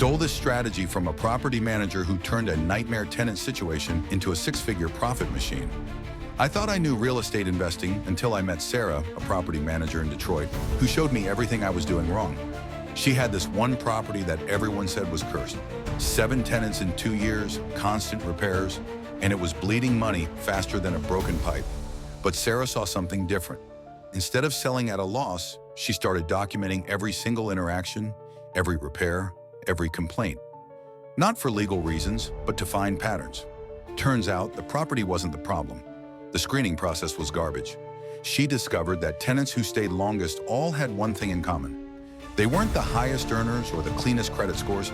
Stole this strategy from a property manager who turned a nightmare tenant situation into a six-figure profit machine. I thought I knew real estate investing until I met Sarah, a property manager in Detroit, who showed me everything I was doing wrong. She had this one property that everyone said was cursed. 7 tenants in 2 years, constant repairs, and it was bleeding money faster than a broken pipe. But Sarah saw something different. Instead of selling at a loss, she started documenting every single interaction, every repair, every complaint. Not for legal reasons, but to find patterns. Turns out the property wasn't the problem. The screening process was garbage. She discovered that tenants who stayed longest all had one thing in common. They weren't the highest earners or the cleanest credit scores.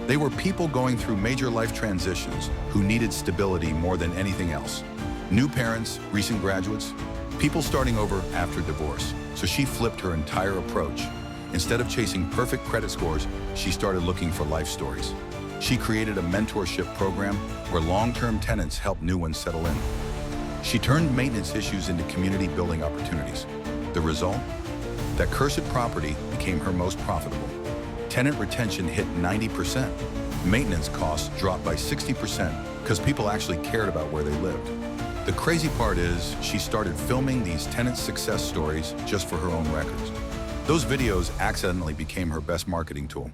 They were people going through major life transitions who needed stability more than anything else. New parents, recent graduates, people starting over after divorce. So she flipped her entire approach. Instead of chasing perfect credit scores, she started looking for life stories. She created a mentorship program where long-term tenants helped new ones settle in. She turned maintenance issues into community building opportunities. The result? That cursed property became her most profitable. Tenant retention hit 90%. Maintenance costs dropped by 60% because people actually cared about where they lived. The crazy part is she started filming these tenant success stories just for her own records. Those videos accidentally became her best marketing tool.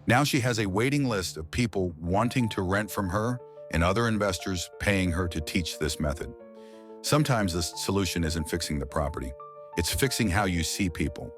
Now she has a waiting list of people wanting to rent from her and other investors paying her to teach this method. Sometimes the solution isn't fixing the property. It's fixing how you see people.